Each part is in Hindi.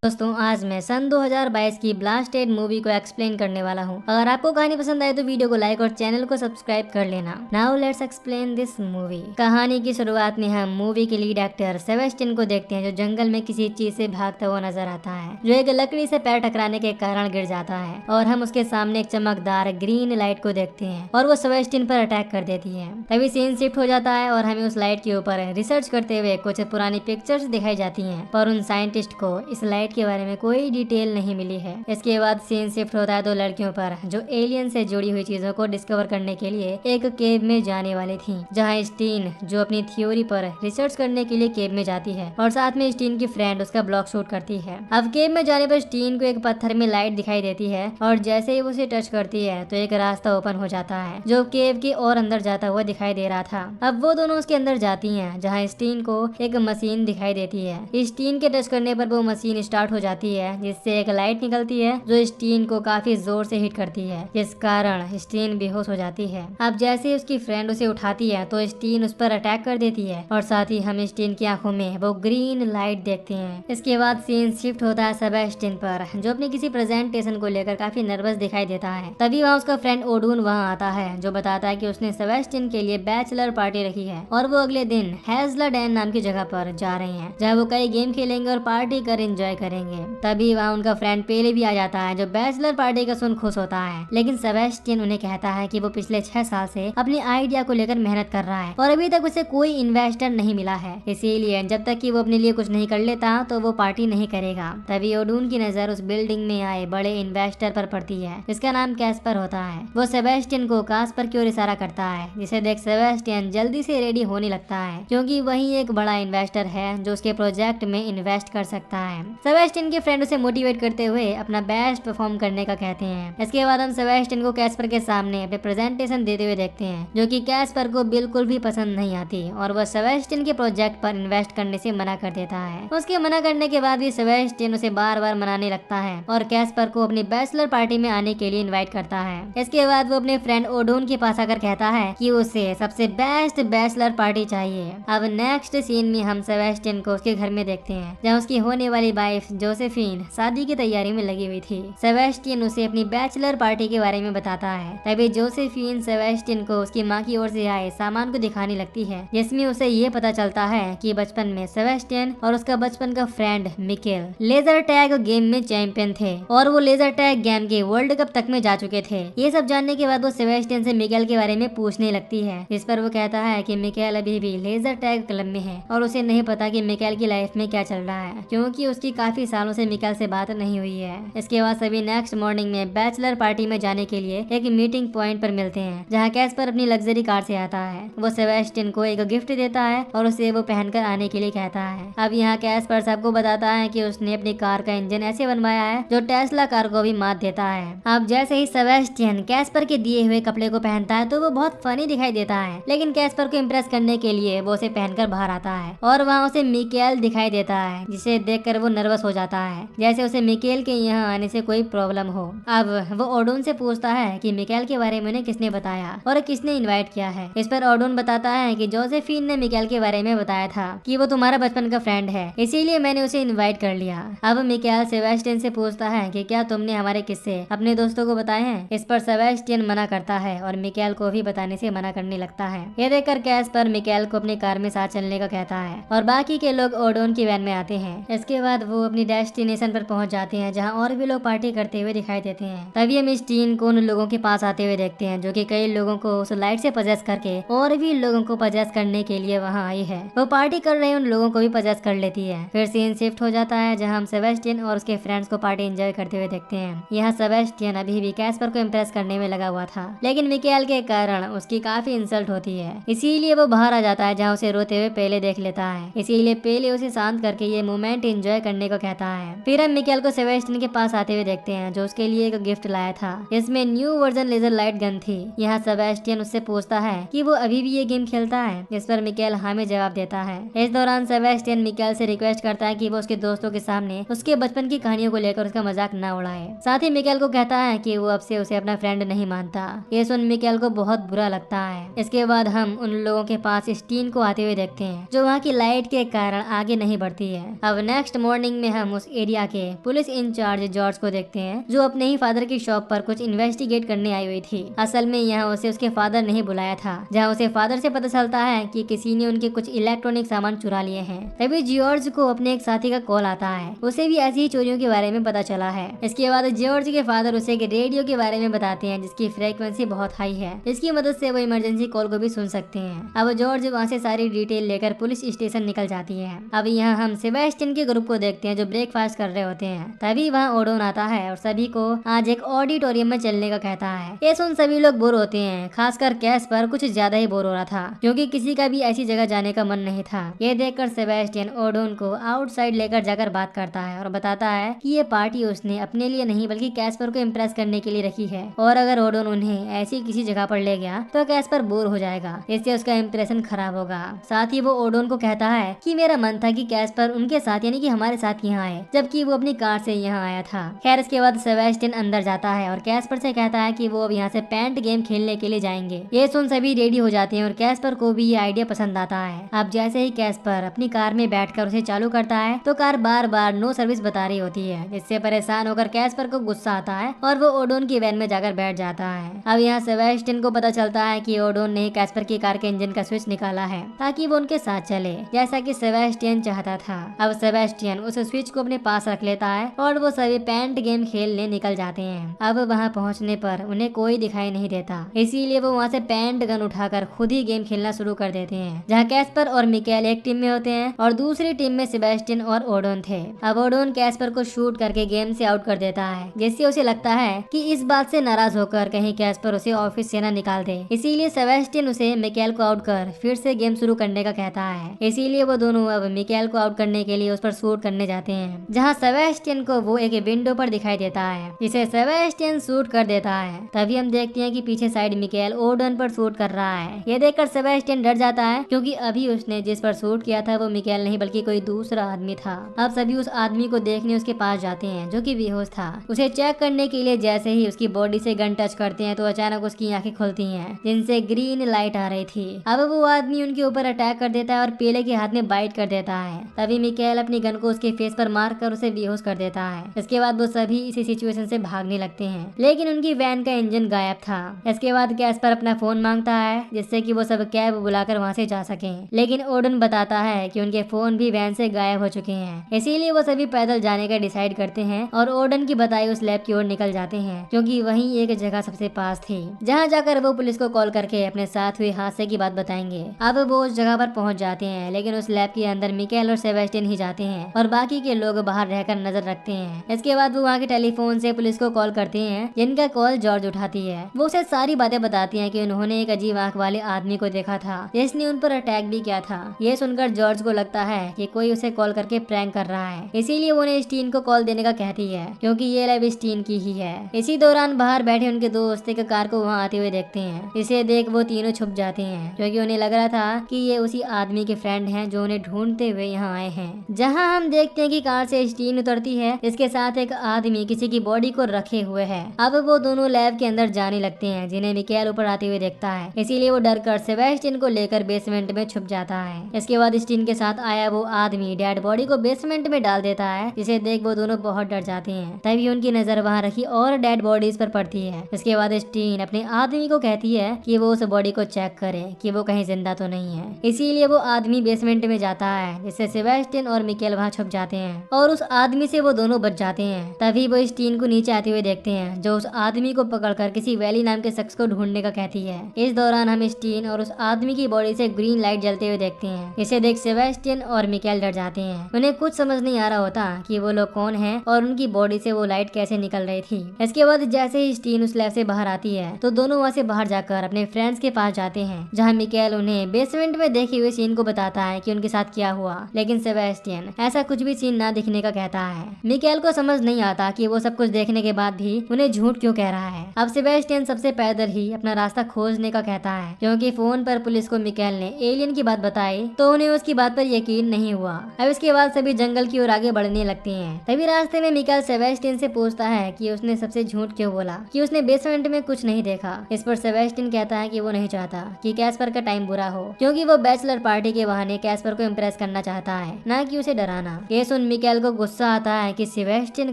दोस्तों आज मैं सन 2022 की ब्लास्टेड मूवी को एक्सप्लेन करने वाला हूँ। अगर आपको कहानी पसंद आए तो वीडियो को लाइक और चैनल को सब्सक्राइब कर लेना। Now let's explain this movie. कहानी की शुरुआत में हम मूवी के लीड एक्टर सेबेस्टियन को देखते हैं, जो जंगल में किसी चीज से भागता हुआ नजर आता है, जो एक लकड़ी से पैर टकराने के कारण गिर जाता है और हम उसके सामने एक चमकदार ग्रीन लाइट को देखते हैं और वो सेबेस्टियन पर अटैक कर देती है। तभी सीन शिफ्ट हो जाता है और हमें उस लाइट के ऊपर रिसर्च करते हुए कुछ पुरानी पिक्चर्स दिखाई जाती हैं, पर उन साइंटिस्ट को इस लाइट के बारे में कोई डिटेल नहीं मिली है। इसके बाद सीन शिफ्ट होता है दो लड़कियों पर, जो एलियन से जुड़ी हुई चीजों को डिस्कवर करने के लिए एक केव में जाने वाली थी, जहां स्टीन जो अपनी थ्योरी पर रिसर्च करने के लिए केव में जाती है और साथ में स्टीन की फ्रेंड उसका ब्लॉग शूट करती है। अब केव में जाने पर स्टीन को एक पत्थर में लाइट दिखाई देती है और जैसे ही वो उसे टच करती है तो एक रास्ता ओपन हो जाता है जो केव के और अंदर जाता हुआ दिखाई दे रहा था। अब वो दोनों उसके अंदर जाती हैं, जहाँ स्टीन को एक मशीन दिखाई देती है। स्टीन के टच करने पर वो मशीन स्टार्ट हो जाती है, जिससे एक लाइट निकलती है जो स्टीन को काफी जोर से हिट करती है, जिस कारण स्टीन बेहोश हो जाती है। अब जैसे ही उसकी फ्रेंड उसे उठाती है तो स्टीन उस पर अटैक कर देती है और साथ ही हम स्टीन की आंखों में वो ग्रीन लाइट देखते हैं। इसके बाद सीन शिफ्ट होता है सेबेस्टियन पर, जो अपने किसी प्रेजेंटेशन को लेकर काफी नर्वस दिखाई देता है। तभी वहाँ उसका फ्रेंड ओडून वहाँ आता है, जो बताता है कि उसने सेबेस्टियन के लिए बैचलर पार्टी रखी है और वो अगले दिन हेजलाडेन नाम की जगह पर जा रहे हैं, जहाँ वो कई गेम खेलेंगे और पार्टी कर एंजॉय करेंगे। तभी वहाँ उनका फ्रेंड पेले भी आ जाता है, जो बैचलर पार्टी का सुन खुश होता है, लेकिन सेबेस्टियन उन्हें कहता है कि वो पिछले 6 साल से अपनी आइडिया को लेकर मेहनत कर रहा है और अभी तक उसे कोई इन्वेस्टर नहीं मिला है, इसीलिए जब तक कि वो अपने लिए कुछ नहीं कर लेता तो वो पार्टी नहीं करेगा। तभी ओडून की नजर उस बिल्डिंग में आए बड़े इन्वेस्टर पर पड़ती है, जिसका नाम कैस्पर होता है। वो सेबेस्टियन को कास्पर की ओर इशारा करता है, जिसे देख सेबेस्टियन जल्दी से रेडी होने लगता है, क्योंकि वही एक बड़ा इन्वेस्टर है जो उसके प्रोजेक्ट में इन्वेस्ट कर सकता है। सेबेस्टियन के फ्रेंड उसे मोटिवेट करते हुए अपना बेस्ट परफॉर्म करने का कहते हैं। इसके बाद हम सेबेस्टियन को कैस्पर के सामने अपने प्रेजेंटेशन देते हुए देखते हैं, जो कि कैस्पर को बिल्कुल भी पसंद नहीं आती और वह सेबेस्टियन के प्रोजेक्ट पर इन्वेस्ट करने से मना कर देता है। उसके मना करने के बाद भी सेबेस्टियन उसे बार बार मनाने लगता है और कैस्पर को अपनी बैचलर पार्टी में आने के लिए इन्वाइट करता है। इसके बाद वो अपने फ्रेंड ओडून के पास आकर कहता है कि उसे सबसे बेस्ट बैचलर पार्टी चाहिए। अब नेक्स्ट सीन में हम सेबेस्टियन को उसके घर में देखते हैं, जहाँ उसकी होने वाली वाइफ जोसेफिन शादी की तैयारी में लगी हुई थी। सेबेस्टियन उसे अपनी बैचलर पार्टी के बारे में बताता है। तभी जोसेफिन सेबेस्टियन को उसकी माँ की ओर से आए सामान को दिखाने लगती है, जिसमें उसे ये पता चलता है कि बचपन में सेबेस्टियन और उसका बचपन का friend Mikael laser tag game में चैंपियन थे और वो लेजर टैग गेम के वर्ल्ड कप तक में जा चुके थे। ये सब जानने के बाद वो सेबेस्टियन से मिकेल के बारे में पूछने लगती है, जिस पर वो कहता है कि मिकेल अभी भी लेजर टैग क्लब में है और उसे नहीं पता कि मिकेल की लाइफ में क्या चल रहा है, क्योंकि उसकी काफी सालों से मिकेल से बात नहीं हुई है। इसके बाद सभी नेक्स्ट मॉर्निंग में बैचलर पार्टी में जाने के लिए एक मीटिंग पॉइंट पर मिलते हैं, जहाँ कैस्पर अपनी लग्जरी कार से आता है। वो सेबेस्टियन को एक गिफ्ट देता है और उसे वो पहनकर आने के लिए कहता है। अब यहाँ कैस्पर सबको बताता है कि उसने अपनी कार का इंजन ऐसे बनवाया है जो टेस्ला कार को भी मात देता है। अब जैसे ही सेबेस्टियन कैस्पर के दिए हुए कपड़े को पहनता है तो वो बहुत फनी दिखाई देता है, लेकिन कैस्पर को इम्प्रेस करने के लिए वो उसे पहनकर बाहर आता है और वहाँ उसे मिकेल दिखाई देता है, जिसे देखकर वो नर्वस हो जाता है, जैसे उसे मिकेल के यहाँ आने से कोई प्रॉब्लम हो। अब वो ओडून से पूछता है कि मिकेल के बारे में उन्हें किसने बताया और किसने इनवाइट किया है। इस पर ओडून बताता है कि जोसेफिन ने मिकेल के बारे में बताया था कि वो तुम्हारा बचपन का फ्रेंड है, इसीलिए मैंने उसे इनवाइट कर लिया। अब मिकेल सेबेस्टियन से पूछता है कि क्या तुमने हमारे किस्से अपने दोस्तों को बताए हैं। इस पर सेबेस्टियन मना करता है और मिकेल को भी बताने से मना करने लगता है। ये देखकर कैस्पर मिकेल को अपनी कार में साथ चलने का कहता है और बाकी के लोग ओडून की वैन में आते हैं। इसके बाद वो अपनी डेस्टिनेशन पर पहुंच जाते हैं, जहां और भी लोग पार्टी करते हुए दिखाई देते हैं। तभी हम स्टीन को उन लोगों के पास आते हुए देखते हैं, जो कि कई लोगों को उस लाइट से पजेस करके और भी लोगों को पजेस करने के लिए वहां आई है। वो पार्टी कर रहे उन लोगों को भी पजेस कर लेती है। फिर सीन शिफ्ट हो जाता है, जहाँ हम सेबेस्टियन और उसके फ्रेंड्स को पार्टी एंजॉय करते हुए देखते हैं। यहाँ सेबेस्टियन अभी भी कैस्पर को इम्प्रेस करने में लगा हुआ था, लेकिन मिकेल के कारण उसकी काफी इंसल्ट होती है, इसीलिए वो बाहर आ जाता है, जहाँ उसे रोते हुए पेले देख लेता है। इसीलिए पेले उसे शांत करके ये मोमेंट एंजॉय करने को कहता है। फिर हम मिकेल को सेबेस्टियन के पास आते हुए देखते हैं, जो उसके लिए एक गिफ्ट लाया था, इसमें new version laser light gun थी। यहाँ सेबेस्टियन उससे पूछता है कि वो अभी भी ये गेम खेलता है। इस पर मिकेल हाँ में जवाब देता है। इस दौरान सेबेस्टियन मिकेल से रिक्वेस्ट करता है कि वो उसके दोस्तों के सामने उसके बचपन की कहानियों को लेकर उसका मजाक न उड़ाए। साथ ही मिकेल को कहता है कि वो अब से उसे अपना फ्रेंड नहीं मानता। ये सुन मिकेल को बहुत बुरा लगता है। इसके बाद हम उन लोगों के पास स्टीन को आते हुए देखते हैं, जो वहाँ की लाइट के कारण आगे नहीं बढ़ती है। अब नेक्स्ट मॉर्निंग में हम उस एरिया के पुलिस इंचार्ज जॉर्ज को देखते हैं, जो अपने ही फादर की शॉप पर कुछ इन्वेस्टिगेट करने आई हुई थी। असल में यहाँ उसे उसके फादर ने ही बुलाया था, जहाँ उसे फादर से पता चलता है कि किसी ने उनके कुछ इलेक्ट्रॉनिक सामान चुरा लिए हैं। तभी जॉर्ज को अपने एक साथी का कॉल आता है, उसे भी ऐसी ही चोरियों के बारे में पता चला है। इसके बाद जॉर्ज के फादर उसे एक रेडियो के बारे में बताते हैं, जिसकी फ्रीक्वेंसी बहुत हाई है, इसकी मदद से वो इमरजेंसी कॉल को भी सुन सकते हैं। अब जॉर्ज वहाँ से सारी डिटेल लेकर पुलिस स्टेशन निकल जाती है। अब यहाँ हम सेबेस्टियन के ग्रुप को देखते हैं, जो ब्रेकफास्ट कर रहे होते हैं। तभी वहाँ ओडोन आता है और सभी को आज एक ऑडिटोरियम में चलने का कहता है। ये सुन सभी लोग बोर होते हैं, खासकर कैस्पर कुछ ज्यादा ही बोर हो रहा था, क्योंकि किसी का भी ऐसी जगह जाने का मन नहीं था। ये देखकर सेबेस्टियन ओडोन को आउटसाइड लेकर जाकर बात करता है और बताता है कि ये पार्टी उसने अपने लिए नहीं बल्कि कैस्पर को इम्प्रेस करने के लिए रखी है, और अगर ओडोन उन्हें ऐसी किसी जगह पर ले गया तो कैस्पर बोर हो जाएगा, इससे उसका इम्प्रेशन खराब होगा। साथ ही वो ओडोन को कहता है कि मेरा मन था कि कैस्पर उनके साथ यानी कि हमारे साथ यहाँ आए, जबकि वो अपनी कार से यहाँ आया था। खैर इसके बाद सेबेस्टियन अंदर जाता है और कैस्पर से कहता है कि वो अब यहाँ से पैंट गेम खेलने के लिए जाएंगे। ये सुन सभी रेडी हो जाते हैं और कैस्पर को भी ये आइडिया पसंद आता है। अब जैसे ही कैस्पर अपनी कार में बैठकर उसे चालू करता है तो कार बार बार नो सर्विस बता रही होती है, जिससे परेशान होकर कैस्पर को गुस्सा आता है और वो ओडोन की वैन में जाकर बैठ जाता है। अब यहाँ सेबेस्टियन को पता चलता है कि ओडोन ने कैस्पर की कार के इंजन का स्विच निकाला है ताकि वो उनके साथ चले, जैसा कि सेबेस्टियन चाहता था। अब सेबेस्टियन उस स्विच को अपने पास रख लेता है और वो सभी पैंट गेम खेलने निकल जाते हैं। अब वहाँ पहुँचने पर उन्हें कोई दिखाई नहीं देता, इसीलिए वो वहाँ से पैंट गन उठाकर खुद ही गेम खेलना शुरू कर देते हैं, जहाँ कैस्पर और मिकेल एक टीम में होते हैं और दूसरी टीम में सेबेस्टियन और ओडोन थे। अब ओडोन कैस्पर को शूट करके गेम से आउट कर देता है, जिससे उसे लगता है कि इस बात से नाराज होकर कहीं कैस्पर उसे ऑफिस से न निकाल दे। इसीलिए सेबेस्टियन उसे मिकेल को आउट कर फिर से गेम शुरू करने का कहता है। इसीलिए वो दोनों अब मिकेल को आउट करने के लिए उस पर शूट करने जाते हैं, जहाँ सेबेस्टियन को वो एक विंडो पर दिखाई देता है, जिसे सेबेस्टियन शूट कर देता है। तभी हम देखते हैं कि पीछे साइड मिकेल ओडोन पर शूट कर रहा है। ये देखकर सेबेस्टियन डर जाता है, क्योंकि अभी उसने जिस पर शूट किया था वो मिकेल नहीं बल्कि कोई दूसरा आदमी था। अब सभी उस आदमी को देखने उसके पास जाते हैं, जो कि बेहोश था। उसे चेक करने के लिए जैसे ही उसकी बॉडी से गन टच करते हैं तो अचानक उसकी आंखें खुलती हैं, जिनसे ग्रीन लाइट आ रही थी। अब वो आदमी उनके ऊपर अटैक कर देता है और पेले के हाथ में बाइट कर देता है। तभी मिकेल अपनी गन को उसके फेस पर मार कर उसे बेहोश कर देता है। इसके बाद वो सभी इसी सिचुएशन से भागने लगते हैं, लेकिन उनकी वैन का इंजन गायब था। इसके बाद कैस्पर अपना फोन मांगता है, जिससे कि वो सब कैब बुलाकर वहां से जा सकें, लेकिन ओडन बताता है कि उनके फोन भी वैन से गायब हो चुके हैं। इसीलिए वो सभी पैदल जाने का डिसाइड करते हैं और ओडन की बताई उस लैब की ओर निकल जाते हैं, क्योंकि वहीं एक जगह सबसे पास थी, जहाँ जाकर वो पुलिस को कॉल करके अपने साथ हुए हादसे की बात बताएंगे। अब वो उस जगह पर पहुंच जाते हैं, लेकिन उस लैब के अंदर मिकेल और सेबेस्टियन ही जाते हैं और बाकी के लोग बाहर रहकर नजर रखते हैं। इसके बाद वो वहाँ के टेलीफोन से पुलिस को कॉल करते हैं, जिनका कॉल जॉर्ज उठाती है। वो उसे सारी बातें बताती हैं कि उन्होंने एक अजीब आंख वाले आदमी को देखा था, जिसने उन पर अटैक भी किया था। ये सुनकर जॉर्ज को लगता है कि कोई उसे कॉल करके प्रैंक कर रहा है, इसीलिए वो उन्हें स्टीन को कॉल देने का कहती है, क्योंकि ये लैब स्टीन की ही है। इसी दौरान बाहर बैठे उनके दोस्त एक कार को वहाँ आते हुए देखते हैं। इसे देख वो तीनों छुप जाते हैं, क्योंकि उन्हें लग रहा था कि ये उसी आदमी के फ्रेंड हैं जो उन्हें ढूंढते हुए यहाँ आए हैं। जहाँ हम देखते हैं कि कार से स्टीन उतरती है, इसके साथ एक आदमी किसी की बॉडी को रखे हुए है। अब वो दोनों लैब के अंदर जाने लगते हैं, जिन्हें मिकेल ऊपर आते हुए देखता है। इसीलिए वो डर कर सेबेस्टियन को लेकर बेसमेंट में छुप जाता है। इसके बाद स्टीन के साथ आया वो आदमी डेड बॉडी को बेसमेंट में डाल देता है, जिसे देख वो दोनों बहुत डर जाते हैं। तभी उनकी नजर वहाँ रखी और डेड बॉडीज पर पड़ती है। इसके बाद स्टीन अपने आदमी को कहती है कि वो उस बॉडी को चेक करे कि वो कहीं जिंदा तो नहीं है। इसीलिए वो आदमी बेसमेंट में जाता है, जिससे सेबेस्टियन और मिकेल वहाँ छुप जाते हैं और उस आदमी से वो दोनों बच जाते हैं। तभी वो स्टीन को नीचे आते हुए देखते हैं, जो उस आदमी को पकड़कर किसी वैली नाम के शख्स को ढूंढने का कहती है। इस दौरान हम स्टीन और उस आदमी की बॉडी से ग्रीन लाइट जलते हुए देखते हैं। इसे देख सेबेस्टियन और मिकेल डर जाते हैं। उन्हें कुछ समझ नहीं आ रहा होता कि वो लोग कौन हैं और उनकी बॉडी से वो लाइट कैसे निकल रही थी। इसके बाद जैसे ही स्टीन उस लैब से बाहर आती है तो दोनों वहाँ से बाहर जाकर अपने फ्रेंड्स के पास जाते हैं, जहाँ मिकेल उन्हें बेसमेंट में देखे हुए सीन को बताता है कि उनके साथ क्या हुआ, लेकिन सेबेस्टियन ऐसा कुछ भी सीन ना दिखने का कहता है। मिकेल को समझ नहीं आता कि वो सब कुछ देखने के बाद भी उन्हें झूठ क्यों कह रहा है। अब सेबेस्टियन सबसे पैदल ही अपना रास्ता खोजने का कहता है, क्योंकि फोन पर पुलिस को मिकेल ने एलियन की बात बताई तो उन्हें उसकी बात पर यकीन नहीं हुआ। अब इसके बाद सभी जंगल की ओर आगे बढ़ने लगते हैं। तभी रास्ते में मिकेल सेबेस्टियन से पूछता है कि उसने सबसे झूठ क्यों बोला कि उसने बेसमेंट में कुछ नहीं देखा। इस पर सेबेस्टियन कहता है कि वो नहीं चाहता कि कैस्पर का टाइम बुरा हो, क्योंकि वो बैचलर पार्टी के बहाने कैस्पर को इम्प्रेस करना चाहता है, ना कि उसे डराना। ये सुन उन मिकाएल को गुस्सा आता है कि सेबेस्टियन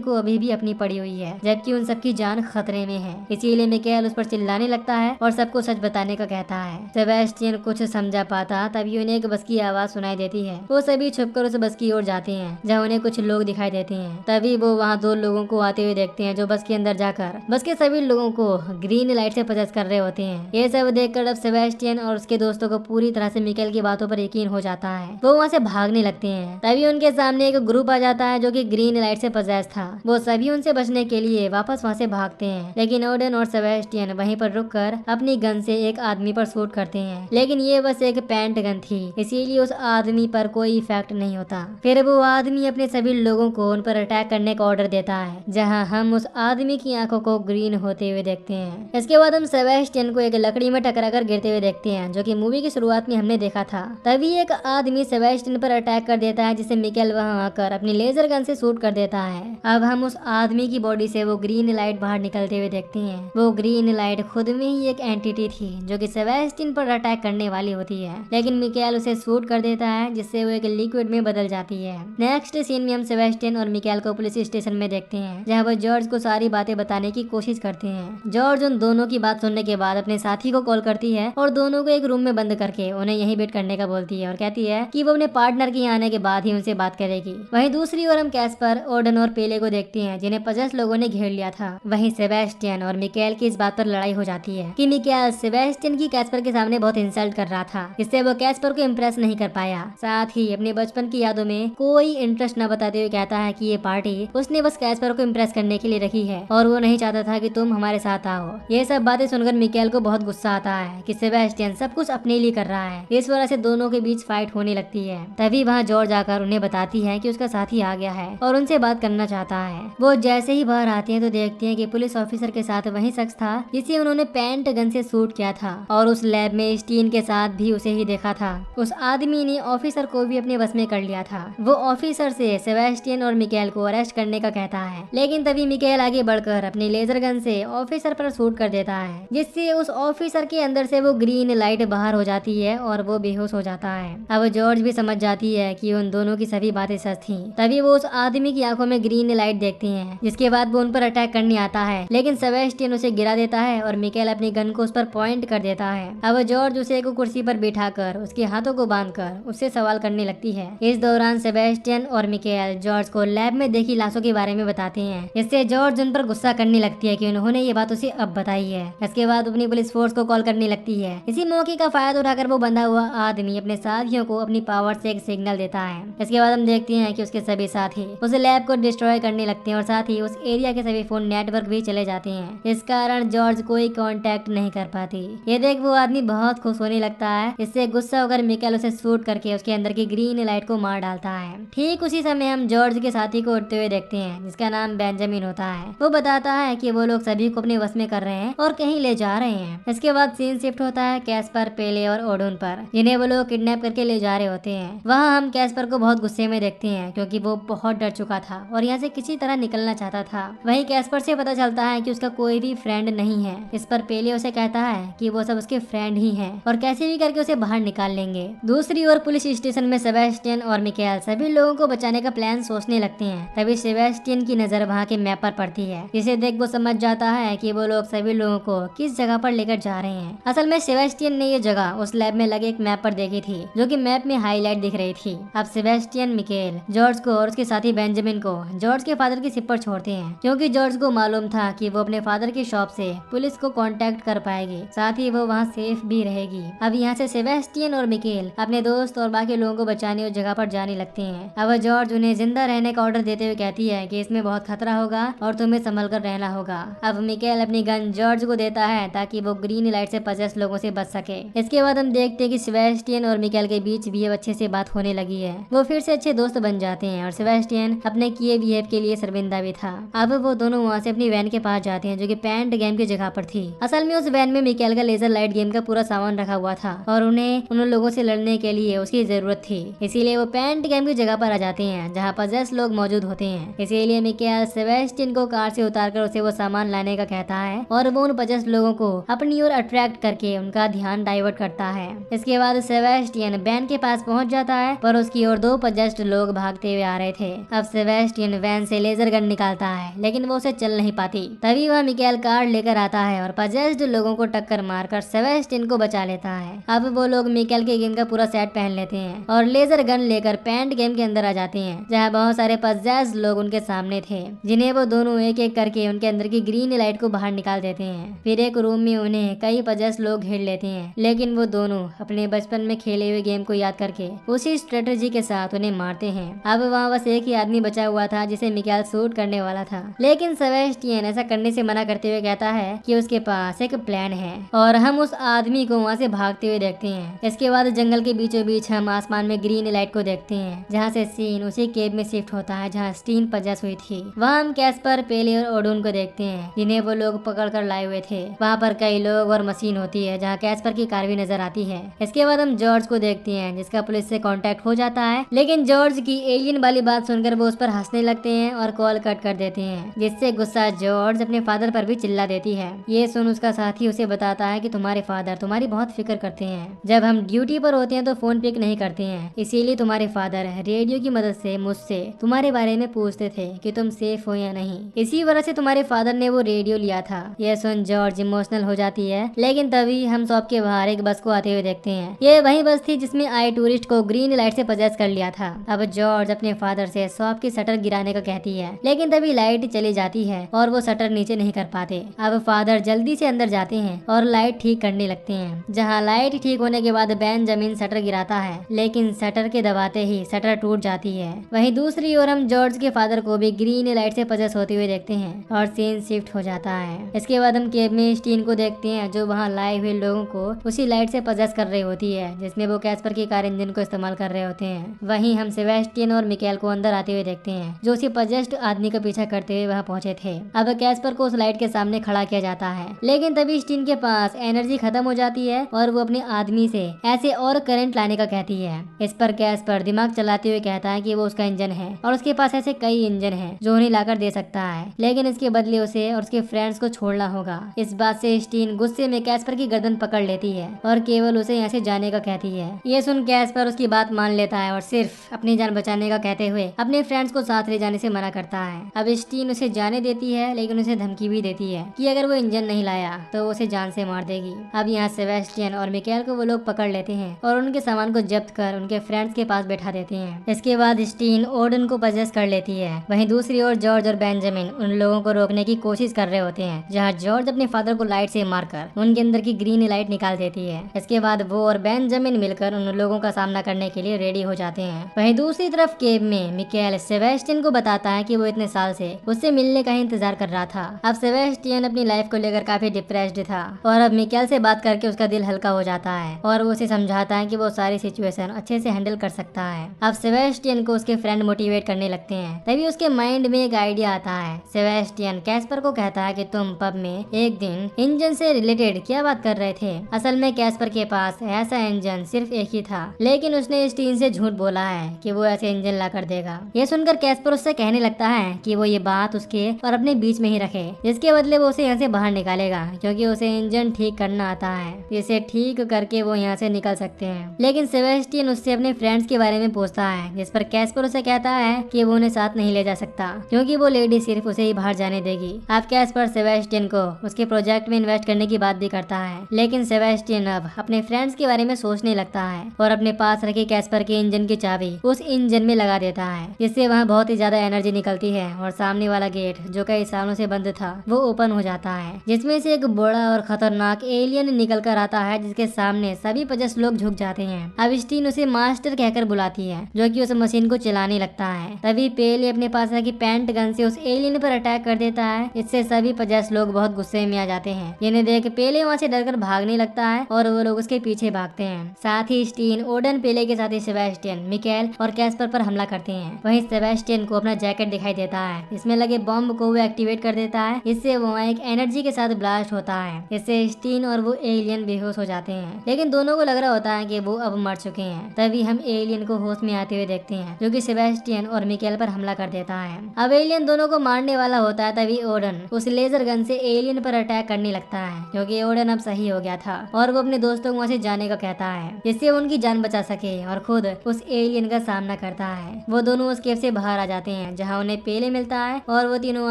को अभी भी अपनी पड़ी हुई है, जबकि उन सबकी जान खतरे में है। इसीलिए मिकाएल उस पर चिल्लाने लगता है और सबको सच बताने का कहता है। सेबेस्टियन कुछ समझा पाता तभी उन्हें एक बस की आवाज सुनाई देती है। वो सभी छुपकर उस बस की ओर जाते हैं जहाँ उन्हें कुछ लोग दिखाई देते हैं। तभी वो वहाँ 2 लोगों को आते हुए देखते हैं जो बस के अंदर जाकर बस के सभी लोगों को ग्रीन लाइट से पजेस कर रहे होते हैं। ये सब देखकर अब सेबेस्टियन और उसके दोस्तों को पूरी तरह से मिकाएल की बातों पर यकीन हो जाता है। वो वहाँ से भागने लगते हैं। तभी उनके सामने एक ग्रुप आ जाता है जो कि ग्रीन लाइट से पजेस था। वो सभी उनसे बचने के लिए वापस वहाँ से भागते हैं, लेकिन ओडेन और सेबेस्टियन वहीं पर रुककर अपनी गन से एक आदमी पर शूट करते हैं, लेकिन ये बस एक पेंट गन थी, इसीलिए उस आदमी पर कोई इफेक्ट नहीं होता। फिर वो आदमी अपने सभी लोगों को उन पर अटैक करने का ऑर्डर देता है, जहाँ हम उस आदमी की आंखों को ग्रीन होते हुए देखते हैं। इसके बाद हम सेबेस्टियन को एक लकड़ी में टकराकर गिरते हुए देखते हैं, जो कि मूवी की शुरुआत में हमने देखा था। तभी एक आदमी सेबेस्टियन पर अटैक कर देता है, जिसे मिकाएल वहां आकर अपनी लेजर गन से शूट कर देता है। अब हम उस आदमी की बॉडी से वो ग्रीन लाइट बाहर निकलते हुए देखते हैं। वो ग्रीन लाइट खुद में ही एक एंटिटी थी जो कि सेबेस्टियन पर अटैक करने वाली होती है, लेकिन मिकाएल उसे शूट कर देता है, जिससे वो एक लिक्विड में बदल जाती है। नेक्स्ट सीन में हम सेबेस्टियन और मिकाएल को पुलिस स्टेशन में देखते हैं, जहाँ वो जॉर्ज को सारी बातें बताने की कोशिश करते हैं। जॉर्ज उन दोनों की बात सुनने के बाद अपने साथी को कॉल करती है और दोनों को एक रूम में बंद करके उन्हें यहीं वेट करने का बोलती है और कहती है कि वो अपने पार्टनर के आने के बाद ही उनसे बात करेगी। वहीं दूसरी ओर हम कैस्पर, ओडेन और पेले को देखते हैं, जिन्हें पजेस लोगों ने घेर लिया था। वहीं सेबेस्टियन और मिकाएल की इस बात पर लड़ाई हो जाती है कि मिकाएल सेबेस्टियन की कैस्पर के सामने बहुत इंसल्ट कर रहा था, इससे वो कैस्पर को इम्प्रेस नहीं कर पाया। साथ ही अपने बचपन की यादों में कोई इंटरेस्ट न बताते हुए कहता है कि ये पार्टी उसने बस कैस्पर को इम्प्रेस करने के लिए रखी है और वो नहीं चाहता था कि तुम हमारे साथ आओ। ये सब बातें सुनकर मिकाएल को बहुत गुस्सा आता है कि सेबेस्टियन सब कुछ अपने लिए कर रहा है। इस वजह से दोनों के बीच फाइट होने लगती है। तभी वहाँ जॉर्ज आकर उन्हें बताती है कि उसका साथी आ गया है और उनसे बात करना चाहता है। वो जैसे ही बाहर आती है तो देखती है कि पुलिस ऑफिसर के साथ वही शख्स था जिसे उन्होंने पेंट गन से शूट किया था, और उस लैब में स्टीन के साथ भी उसे ही देखा था। उस आदमी ने ऑफिसर को भी अपने बस में कर लिया था। वो ऑफिसर से सेबेस्टियन और मिकाएल को अरेस्ट करने का कहता है, लेकिन तभी मिकाएल आगे बढ़कर अपनी लेजर गन से ऑफिसर पर शूट कर देता है, जिससे उस ऑफिसर के अंदर से वो ग्रीन लाइट बाहर हो जाती है और वो बेहोश हो जाता है। अब जॉर्ज भी समझ जाती है कि उन दोनों की सभी बातें सच थी। तभी वो उस आदमी की आंखों में ग्रीन लाइट देखती हैं, जिसके बाद वो उन पर अटैक करने आता है, लेकिन सेबेस्टियन उसे गिरा देता है और मिकाएल अपनी गन को उस पर पॉइंट कर देता है। अब जॉर्ज उसे एक कुर्सी पर बिठाकर उसके हाथों को बांधकर उससे सवाल करने लगती है। इस दौरान सेबेस्टियन और मिकाएल जॉर्ज को लैब में देखी लाशों के बारे में बताते हैं, इससे जॉर्ज उन पर गुस्सा करने लगती है कि उन्होंने ये बात उसे अब बताई है। इसके बाद अपनी पुलिस फोर्स को कॉल करने लगती है। इसी मौके का फायदा उठाकर वो बंधा हुआ आदमी अपने साथियों को अपनी पावर से एक सिग्नल देता है। इसके बाद हम देखते हैं कि उसके सभी साथी उस लैब को डिस्ट्रॉय करने लगते हैं और साथ ही उस एरिया के सभी फोन नेटवर्क भी चले जाते हैं। इस कारण जॉर्ज कोई कांटेक्ट नहीं कर पाती। ये देख वो आदमी बहुत खुश होने लगता है। इससे गुस्सा होकर मिकाएल उसे शूट करके उसके अंदर की ग्रीन लाइट को मार डालता है। ठीक उसी समय हम जॉर्ज के साथी को उड़ते हुए देखते हैं, जिसका नाम बेंजामिन होता है। वो बताता है कि वो लोग सभी को अपने बस में कर रहे हैं और कहीं ले जा रहे हैं। इसके बाद सीन शिफ्ट होता है कैस्पर, पेले और ओडोन पर, जिन्हें वो लोग किडनैप करके ले जा रहे होते हैं। वहाँ हम कैस्पर को बहुत गुस्से में देखते हैं, क्योंकि वो बहुत डर चुका था और यहाँ से किसी तरह निकलना चाहता था। वहीं कैस्पर से पता चलता है कि उसका कोई भी फ्रेंड नहीं है। इस पर पेले उसे कहता है कि वो सब उसके फ्रेंड ही हैं और कैसे भी करके उसे बाहर निकाल लेंगे। दूसरी ओर पुलिस स्टेशन में सेबेस्टियन और मिकाएल सभी लोगों को बचाने का प्लान सोचने लगते हैं। तभी सेबेस्टियन की नजर वहाँ के मैप पर पड़ती है, जिसे देख वो समझ जाता है कि वो लोग सभी लोगों को किस जगह पर लेकर जा रहे हैं। असल में सेबेस्टियन ने ये जगह उस लैब में लगे एक मैप पर देखी थी, जो कि मैप में हाईलाइट दिख रही थी। अब सेबेस्टियन मिकाएल जॉर्ज को और उसके साथी बेंजामिन को जॉर्ज के फादर की शिप पर छोड़ते हैं, क्योंकि जॉर्ज को मालूम था कि वो अपने फादर की शॉप से पुलिस को कांटेक्ट कर पाएगी, साथ ही वो वहाँ सेफ भी रहेगी। अब यहाँ से सेबेस्टियन और मिकाएल अपने दोस्त और बाकी लोगों को बचाने उस जगह पर जाने लगते हैं। अब जॉर्ज उन्हें जिंदा रहने का ऑर्डर देते हुए कहती है कि इसमें बहुत खतरा होगा और तुम्हें संभल कर रहना होगा। अब मिकाएल अपनी गन जॉर्ज को देता है ताकि वो ग्रीन लाइट से पजेस लोगों से बच सके। इसके बाद हम देखते हैं कि सेबेस्टियन और मिकाएल के बीच भी अब अच्छे से बात होने लगी है। वो फिर से अच्छे दोस्त बन जाते हैं और सेबेस्टियन अपने किए बिहेव के लिए शर्मिंदा भी था। अब वो दोनों वहाँ से अपनी वैन के पास जाते हैं, जो कि पेंट गेम की जगह पर थी। असल में उस वैन में मिकाएल का लेजर लाइट गेम का पूरा सामान रखा हुआ था और उन्हें उन लोगों से लड़ने के लिए उसकी जरूरत थी। इसीलिए वो पेंट गेम की जगह पर आ जाते हैं, जहाँ पजेस लोग मौजूद होते हैं। इसीलिए मिकाएल सेबेस्टियन को कार से उतारकर उसे वो सामान लाने का कहता है और वो उन पजेस लोगों को अपनी ओर अट्रैक्ट करके उनका ध्यान डाइवर्ट करता है। इसके बाद सेबेस्टियन वैन के पास पहुंच जाता है, पर उसकी ओर 2 पजेस्ड लोग भाग भागते हुए आ रहे थे। अब सेबेस्टियन वैन से लेजर गन निकालता है, लेकिन वो उसे चल नहीं पाती। तभी वह मिकाएल कार लेकर आता है और पजेस्ड लोगों को टक्कर मारकर सेबेस्टियन को बचा लेता है। अब वो लोग मिकाएल के गेम का पूरा सेट पहन लेते हैं और लेजर गन लेकर पेंट गेम के अंदर आ जाते हैं, जहाँ बहुत सारे पजेस्ड लोग उनके सामने थे, जिन्हें वो दोनों एक एक करके उनके अंदर की ग्रीन लाइट को बाहर निकाल देते हैं। फिर एक रूम में उन्हें कई पजेस्ड लोग घेर लेते हैं, लेकिन वो दोनों अपने बचपन में खेले हुए गेम को याद करके उसी स्ट्रेटेजी के साथ उन्हें मारते हैं। अब वहाँ बस एक ही आदमी बचा हुआ था जिसे मिकाएल शूट करने वाला था, लेकिन सेबेस्टियन ऐसा करने से मना करते हुए कहता है कि उसके पास एक प्लान है और हम उस आदमी को वहाँ से भागते हुए देखते हैं। इसके बाद जंगल के बीचों बीच हम आसमान में ग्रीन लाइट को देखते हैं, जहाँ से सीन उसी केव में शिफ्ट होता है जहाँ स्टीन पजेस हुई थी। वहाँ हम कैस्पर, पेले और ओडून को देखते हैं, जिन्हें वो लोग पकड़ कर लाए हुए थे। वहाँ पर कई लोग और मशीन होती है, जहाँ कैस्पर की कार भी नजर आती है। इसके बाद हम जॉर्ज को देखते हैं, जिसका पुलिस से कांटेक्ट हो जाता है, लेकिन जॉर्ज की एलियन वाली बात सुनकर वो उस पर हंसने लगते हैं और कॉल कट कर देते हैं, जिससे गुस्सा जॉर्ज अपने फादर पर भी चिल्ला देती है। ये सुन उसका साथी उसे बताता है कि तुम्हारे फादर तुम्हारी बहुत फिक्र करते हैं। जब हम ड्यूटी पर होते हैं तो फोन पिक नहीं करते हैं, इसीलिए तुम्हारे फादर रेडियो की मदद से मुझसे तुम्हारे बारे में पूछते थे कि तुम सेफ हो या नहीं। इसी वजह से तुम्हारे फादर ने वो रेडियो लिया था। यह सुन जॉर्ज इमोशनल हो जाती है, लेकिन तभी हम शॉप के बाहर एक बस को आते हुए देखते हैं। ये वही बस थी जिसमें आई टूरिस्ट को ग्रीन लाइट से पजेस कर लिया था। अब जॉर्ज अपने फादर से शॉप की शटर गिराने का कहती है, लेकिन तभी लाइट चली जाती है और वो शटर नीचे नहीं कर पाते। अब फादर जल्दी से अंदर जाते हैं और लाइट ठीक करने लगते हैं। जहाँ लाइट ठीक होने के बाद बेंजामिन शटर गिराता है, लेकिन शटर के दबाते ही शटर टूट जाती है। वहीं दूसरी ओर हम जॉर्ज के फादर को भी ग्रीन लाइट से पजेस होते हुए देखते हैं और सीन शिफ्ट हो जाता है। इसके बाद हम केव में स्टीन को देखते हैं, जो वहाँ लाए हुए लोगों को उसी लाइट से पजेस कर रही होती है, जिसमें वो कैस्पर की कार इंजन को इस्तेमाल कर रहे होते हैं। वहीं हम सेबेस्टियन और मिकाएल को अंदर आते हुए देखते हैं, जो उसी पजेस्ड आदमी का पीछा करते हुए वहाँ पहुंचे थे। अब कैस्पर को उस लाइट के सामने खड़ा किया जाता है, लेकिन तभी स्टीन के पास एनर्जी खत्म हो जाती है और वो अपने आदमी से ऐसे और करंट लाने का कहती है। इस पर कैस्पर दिमाग चलाते हुए कहता है कि वो उसका इंजन है और उसके पास ऐसे कई इंजन हैं जो उन्हें लाकर दे सकता है, लेकिन इसके बदले उसे और उसके फ्रेंड्स को छोड़ना होगा। इस बात से स्टीन गुस्से में कैस्पर की गर्दन पकड़ लेती है और केवल उसे यहाँ से जाने का कहती है। ये सुन कैस्पर उसकी बात मान लेता है और सिर्फ अपनी जान बचाने का कहते हुए अपने फ्रेंड्स को साथ ले जाने से मना करता है। अब स्टीन उसे जाने देती है, लेकिन उसे धमकी भी देती है कि अगर वो इंजन नहीं लाया तो वो उसे जान से मार देगी। अब यहाँ सेबेस्टियन और मिकाएल को वो लोग पकड़ लेते हैं और उनके सामान को जब्त कर उनके फ्रेंड्स के पास बैठा देते हैं। इसके बाद स्टीन ओडन को पजेस कर लेती है। वहीं दूसरी ओर जॉर्ज और बेंजामिन उन लोगों को रोकने की कोशिश कर रहे होते हैं, जहाँ जॉर्ज अपने फादर को लाइट से मारकर उनके अंदर की ग्रीन लाइट निकाल देती है। इसके बाद वो और बेंजामिन मिलकर उन लोगों का सामना करने के लिए रेडी हो जाते हैं। वहीं दूसरी तरफ केव में मिकाएल सेबेस्टियन को बताता है कि वो इतने साल से उससे मिलने का ही इंतजार कर रहा था। अब सेबेस्टियन अपनी लाइफ को लेकर काफी डिप्रेस्ड था और अब मिकाएल से बात करके उसका दिल हल्का हो जाता है और वो उसे समझाता है कि वो सारी सिचुएशन अच्छे से हैंडल कर सकता है। अब सेबेस्टियन को उसके फ्रेंड मोटिवेट करने लगते हैं। तभी उसके माइंड में एक आइडिया आता है। सेबेस्टियन कैस्पर को कहता है कि तुम पब में एक दिन इंजन से रिलेटेड क्या बात कर रहे थे। असल में कैस्पर के पास ऐसा इंजन सिर्फ एक ही था, लेकिन उसने स्टीन से झूठ बोला है कि वो ऐसे इंजन ला कर देगा। ये सुनकर कैस्पर उससे कहने लगता है कि वो ये बात उसके और अपने बीच में ही रखे, जिसके बदले वो उसे यहाँ से बाहर निकालेगा, क्योंकि उसे इंजन ठीक करना आता है, जिसे ठीक करके वो यहाँ से निकल सकते हैं। लेकिन सेबेस्टियन उससे अपने फ्रेंड्स के बारे में पूछता है, जिस पर कैस्पर उसे कहता है कि वो उन्हें साथ नहीं ले जा सकता, क्योंकि वो लेडी सिर्फ उसे ही बाहर जाने देगी। अब कैस्पर सेबेस्टियन को उसके प्रोजेक्ट में इन्वेस्ट करने की बात भी करता है, लेकिन सेबेस्टियन अब अपने फ्रेंड्स के बारे में सोचने लगता है और अपने पास रखे कैस्पर के इंजन की चाबी उस इंजन में लगा देता है, जिससे वहाँ बहुत ही ज्यादा एनर्जी निकलती है और सामने वाला गेट जो कई सालों से बंद था वो ओपन हो जाता है, जिसमें से एक बड़ा और खतरनाक एलियन निकल कर आता है, जिसके सामने सभी पजस लोग झुक जाते हैं। अब स्टीन उसे मास्टर कहकर बुलाती है, जो कि उस मशीन को चलाने लगता है। तभी पेले अपने पास रखी पेंट गन से उस एलियन पर अटैक कर देता है। इससे सभी पजस लोग बहुत गुस्से में आ जाते हैं। जिन्हें देख पेले वहाँ से डरकर भागने लगता है और वो लोग उसके पीछे भागते हैं। साथ ही स्टीन ओडन, पेले के साथ ही सेबेस्टियन, मिकाएल और कैस्पर पर हमला करते हैं। वहीं सेबेस्टियन को अपना जैकेट दिखाई देता है, इसमें लगे बॉम्ब को वो एक्टिवेट कर देता है, इससे वो एक एनर्जी के साथ ब्लास्ट होता है। इससे स्टीन और वो एलियन बेहोश हो जाते हैं, लेकिन दोनों को लग रहा होता है कि वो अब मर चुके हैं। तभी हम एलियन को होश में आते हुए देखते हैं, जो कि सेबेस्टियन और मिकाएल पर हमला कर देता है। अब एलियन दोनों को मारने वाला होता है, तभी ओडन उस लेजर गन से एलियन पर अटैक करने लगता है, क्योंकि ओडन अब सही हो गया था और वो अपने दोस्तों को वहाँ से जाने का कहता है, जिससे वो उनकी जान बचा सके और खुद उस एलियन का सामना करता है। वो दोनों उस केव से बाहर आ जाते हैं जहाँ उन्हें पेले मिलता है और वो तीनों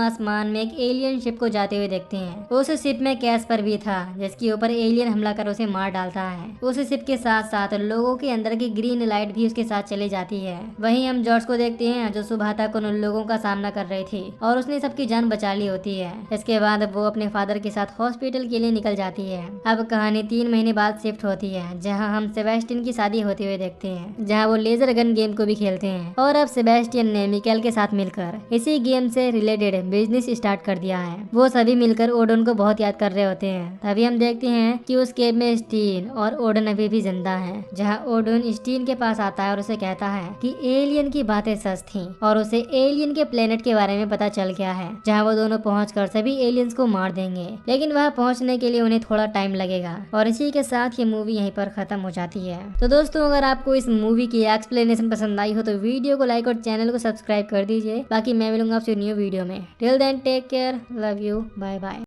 आसमान में एक एलियन शिप को जाते हुए देखते हैं। उस शिप में कैस्पर भी था जिसके ऊपर एलियन हमला कर उसे मार डालता है। उस शिप के साथ साथ लोगों के अंदर की ग्रीन लाइट भी उसके साथ चली जाती है। वहीं हम जॉर्ज को देखते हैं जो सुबह तक उन लोगों का सामना कर रही थी और उसने सबकी जान बचा ली होती है। इसके बाद वो अपने फादर के साथ हॉस्पिटल के लिए निकल जाती है। अब कहानी 3 महीने बाद शिफ्ट होती है जहाँ हम सेबेस्टियन की शादी होते हुए देखते हैं, जहाँ वो लेजर गन गेम को भी खेलते हैं। और अब सेबेस्टियन ने मिकेल के साथ मिलकर इसी गेम से रिलेटेड बिजनेस स्टार्ट कर दिया है। वो सभी मिलकर ओडन को बहुत याद कर रहे होते हैं। तभी हम देखते हैं कि उस केव में स्टीन और ओडन अभी भी जिंदा है, जहाँ ओडन स्टीन के पास आता है और उसे कहता है कि एलियन की बातें सच थी और उसे एलियन के प्लेनेट के बारे में पता चल गया है, जहाँ वो दोनों पहुंचकर सभी एलियंस को मार देंगे। लेकिन वहाँ पहुंचने के लिए उन्हें थोड़ा टाइम लगेगा। और इसी के साथ ये मूवी यहीं पर खत्म हो जाती है। तो दोस्तों अगर आपको इस मूवी की एक्सप्लेनेशन पसंद आई हो तो वीडियो को लाइक और चैनल को सब्सक्राइब कर दीजिए। बाकी मैं मिलूंगा आपसे न्यू वीडियो में। Till then take care, love you, bye bye.